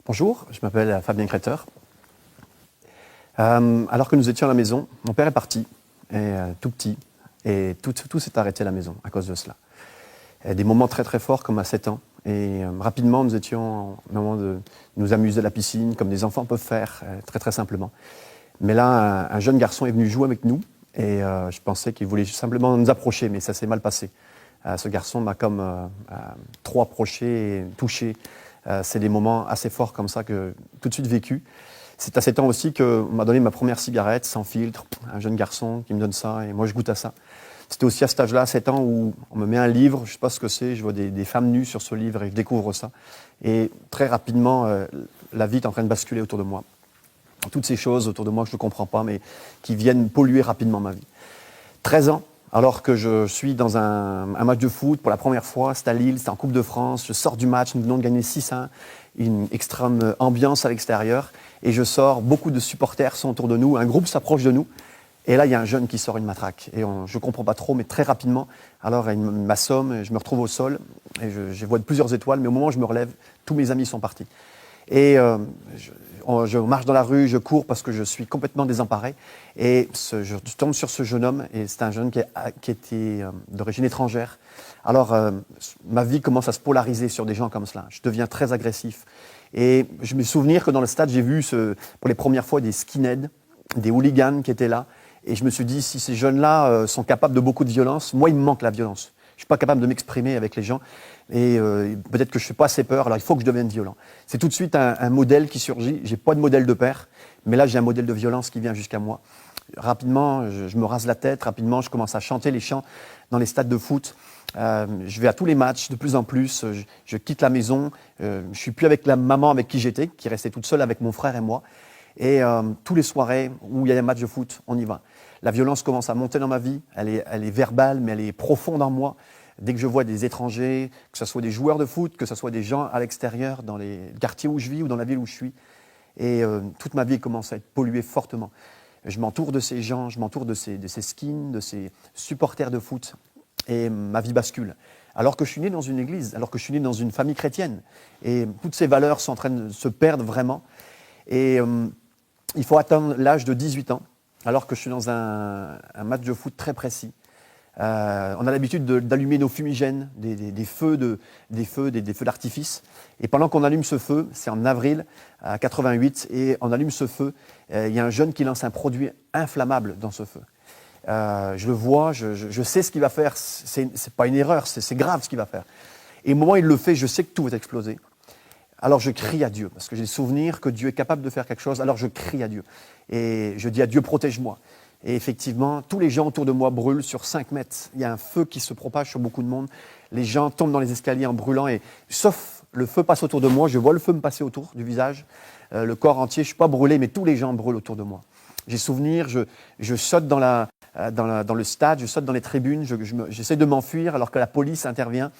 Bonjour, je m'appelle Fabien Créteur. Alors que nous étions à la maison, mon père est parti, tout petit, et tout s'est arrêté à la maison à cause de cela. Des moments très très forts comme à 7 ans, et rapidement nous étions au moment de nous amuser à la piscine, comme des enfants peuvent faire, très très simplement. Mais là, un jeune garçon est venu jouer avec nous, et je pensais qu'il voulait simplement nous approcher, mais ça s'est mal passé. Ce garçon m'a comme trop approché et touché. C'est des moments assez forts comme ça que tout de suite vécu. C'est à 7 ans aussi qu'on m'a donné ma première cigarette sans filtre, un jeune garçon qui me donne ça et moi je goûte à ça. C'était aussi à cet âge-là, à 7 ans, où on me met un livre, je ne sais pas ce que c'est, je vois des femmes nues sur ce livre et je découvre ça. Et très rapidement, la vie est en train de basculer autour de moi. Toutes ces choses autour de moi que je ne comprends pas, mais qui viennent polluer rapidement ma vie. 13 ans, alors que je suis dans un match de foot pour la première fois, c'est à Lille, c'est en Coupe de France, je sors du match, nous venons de gagner 6-1, une extrême ambiance à l'extérieur, et je sors, beaucoup de supporters sont autour de nous, un groupe s'approche de nous, et là il y a un jeune qui sort une matraque, et je ne comprends pas trop, mais très rapidement, alors il m'assomme, je me retrouve au sol, et je vois plusieurs étoiles, mais au moment où je me relève, tous mes amis sont partis. Et je marche dans la rue, je cours parce que je suis complètement désemparé. Et je tombe sur ce jeune homme, et c'est un jeune qui était d'origine étrangère. Alors, ma vie commence à se polariser sur des gens comme cela. Je deviens très agressif. Et je me souviens que dans le stade, j'ai vu pour les premières fois des skinheads, des hooligans qui étaient là. Et je me suis dit, si ces jeunes-là sont capables de beaucoup de violence, moi, il me manque la violence. Je ne suis pas capable de m'exprimer avec les gens. Et peut-être que je ne fais pas assez peur, alors il faut que je devienne violent. C'est tout de suite un modèle qui surgit. Je n'ai pas de modèle de père, mais là j'ai un modèle de violence qui vient jusqu'à moi. Rapidement, je me rase la tête, rapidement je commence à chanter les chants dans les stades de foot. Je vais à tous les matchs de plus en plus, je quitte la maison, je ne suis plus avec la maman avec qui j'étais, qui restait toute seule avec mon frère et moi. Et tous les soirées où il y a des matchs de foot, on y va. La violence commence à monter dans ma vie, elle est verbale, mais elle est profonde en moi. Dès que je vois des étrangers, que ce soit des joueurs de foot, que ce soit des gens à l'extérieur, dans les quartiers où je vis ou dans la ville où je suis, et toute ma vie commence à être polluée fortement. Je m'entoure de ces gens, je m'entoure de ces skins, de ces supporters de foot, et ma vie bascule. Alors que je suis né dans une église, alors que je suis né dans une famille chrétienne, et toutes ces valeurs sont en train de se perdre vraiment. Et il faut atteindre l'âge de 18 ans, alors que je suis dans un match de foot très précis. On a l'habitude d'allumer nos fumigènes, des feux d'artifice. Et pendant qu'on allume ce feu, c'est en avril 88, et on allume ce feu, il y a un jeune qui lance un produit inflammable dans ce feu. Je le vois, je sais ce qu'il va faire, c'est pas une erreur, c'est grave ce qu'il va faire. Et au moment où il le fait, je sais que tout va exploser. Alors je crie à Dieu, parce que j'ai le souvenir que Dieu est capable de faire quelque chose, alors je crie à Dieu. Et je dis à Dieu, protège-moi. Et effectivement, tous les gens autour de moi brûlent sur 5 mètres. Il y a un feu qui se propage sur beaucoup de monde. Les gens tombent dans les escaliers en brûlant, et sauf le feu passe autour de moi. Je vois le feu me passer autour du visage, le corps entier. Je ne suis pas brûlé, mais tous les gens brûlent autour de moi. J'ai souvenir, je saute dans le stade, je saute dans les tribunes, j'essaie de m'enfuir alors que la police intervient.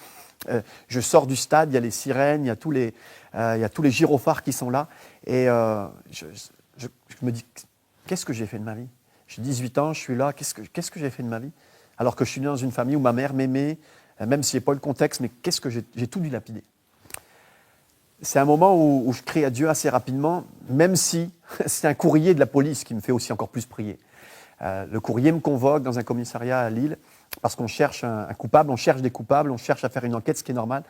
Je sors du stade, il y a les sirènes, il y a tous les gyrophares qui sont là. Et je me dis, qu'est-ce que j'ai fait de ma vie ? J'ai 18 ans, je suis là, qu'est-ce que j'ai fait de ma vie ? Alors que je suis né dans une famille où ma mère m'aimait, même s'il n'y a pas le contexte, mais qu'est-ce que j'ai tout dilapidé. C'est un moment où je crie à Dieu assez rapidement, même si c'est un courrier de la police qui me fait aussi encore plus prier. Le courrier me convoque dans un commissariat à Lille, parce qu'on cherche un coupable, on cherche des coupables, on cherche à faire une enquête, ce qui est normal.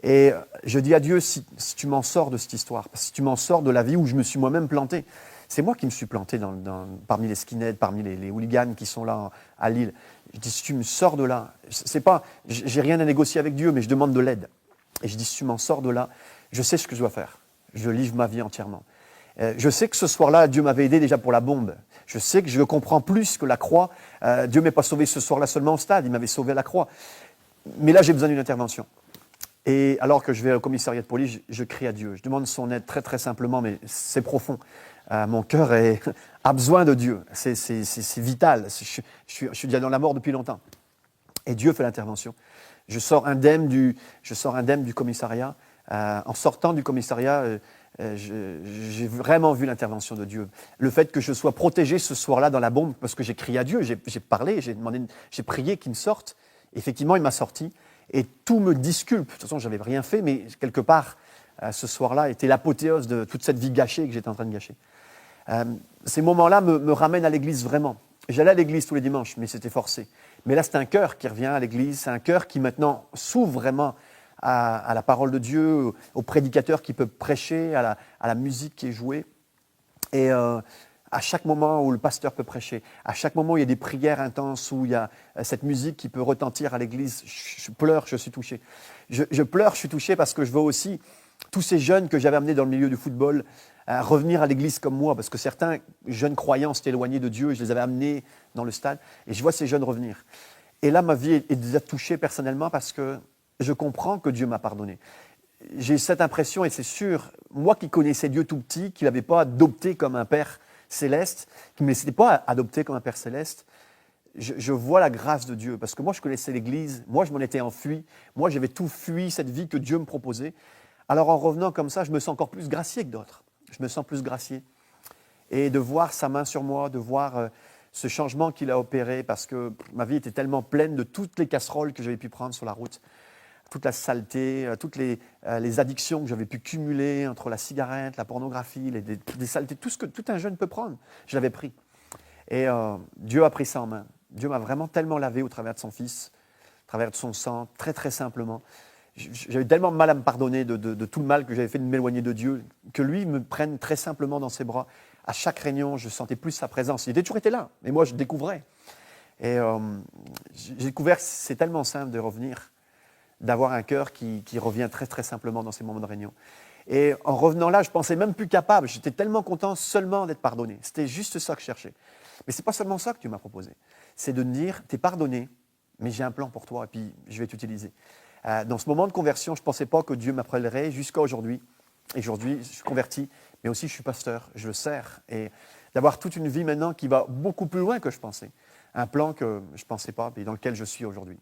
Et je dis à Dieu, si tu m'en sors de cette histoire, si tu m'en sors de la vie où je me suis moi-même planté, c'est moi qui me suis planté parmi les skinheads, parmi les hooligans qui sont là à Lille. Je dis, si tu me sors de là, j'ai rien à négocier avec Dieu, mais je demande de l'aide. Et je dis, si tu m'en sors de là, je sais ce que je dois faire. Je livre ma vie entièrement. Je sais que ce soir-là, Dieu m'avait aidé déjà pour la bombe. Je sais que je comprends plus que la croix. Dieu ne m'est pas sauvé ce soir-là seulement au stade, il m'avait sauvé à la croix. Mais là, j'ai besoin d'une intervention. Et alors que je vais au commissariat de police, je crie à Dieu. Je demande son aide très très simplement, mais c'est profond. Mon cœur a besoin de Dieu. C'est vital. Je suis déjà dans la mort depuis longtemps. Et Dieu fait l'intervention. Je sors indemne du commissariat. En sortant du commissariat, j'ai vraiment vu l'intervention de Dieu. Le fait que je sois protégé ce soir-là dans la bombe, parce que j'ai crié à Dieu, j'ai parlé, j'ai prié qu'il me sorte. Effectivement, il m'a sorti. Et tout me disculpe. De toute façon, je n'avais rien fait, mais quelque part, ce soir-là était l'apothéose de toute cette vie gâchée que j'étais en train de gâcher. Ces moments-là me ramènent à l'église vraiment. J'allais à l'église tous les dimanches, mais c'était forcé. Mais là, c'est un cœur qui revient à l'église, c'est un cœur qui maintenant s'ouvre vraiment à la parole de Dieu, aux prédicateurs qui peuvent prêcher, à la musique qui est jouée. Et à chaque moment où le pasteur peut prêcher, à chaque moment où il y a des prières intenses, où il y a cette musique qui peut retentir à l'église, je pleure, je suis touché. Je pleure, je suis touché parce que je vois aussi tous ces jeunes que j'avais amenés dans le milieu du football revenir à l'église comme moi, parce que certains jeunes croyants s'étaient éloignés de Dieu et je les avais amenés dans le stade. Et je vois ces jeunes revenir. Et là, ma vie est déjà touchée personnellement parce que je comprends que Dieu m'a pardonné. J'ai cette impression, et c'est sûr, moi qui connaissais Dieu tout petit, qui ne l'avais pas adopté comme un Père céleste, qui ne me laissait pas adopté comme un Père céleste, je vois la grâce de Dieu. Parce que moi, je connaissais l'Église, moi, je m'en étais enfui, moi, j'avais tout fui, cette vie que Dieu me proposait. Alors, en revenant comme ça, je me sens encore plus gracié que d'autres. Je me sens plus gracié. Et de voir sa main sur moi, de voir ce changement qu'il a opéré, parce que ma vie était tellement pleine de toutes les casseroles que j'avais pu prendre sur la route, toute la saleté, toutes les addictions que j'avais pu cumuler entre la cigarette, la pornographie, des saletés, tout ce que tout un jeune peut prendre, je l'avais pris. Et Dieu a pris ça en main. Dieu m'a vraiment tellement lavé au travers de son Fils, au travers de son sang, très très simplement. J'avais tellement mal à me pardonner de tout le mal que j'avais fait de m'éloigner de Dieu, que lui me prenne très simplement dans ses bras. À chaque réunion, je sentais plus sa présence. Il a toujours été là, mais moi je découvrais. Et j'ai découvert que c'est tellement simple de revenir, d'avoir un cœur qui revient très très simplement dans ces moments de réunion. Et en revenant là, je ne pensais même plus capable. J'étais tellement content seulement d'être pardonné. C'était juste ça que je cherchais. Mais ce n'est pas seulement ça que Dieu m'a proposé. C'est de me dire, tu es pardonné, mais j'ai un plan pour toi et puis je vais t'utiliser. Dans ce moment de conversion, je ne pensais pas que Dieu m'appellerait jusqu'à aujourd'hui. Et aujourd'hui, je suis converti, mais aussi je suis pasteur, je le sers. Et d'avoir toute une vie maintenant qui va beaucoup plus loin que je pensais. Un plan que je ne pensais pas et dans lequel je suis aujourd'hui.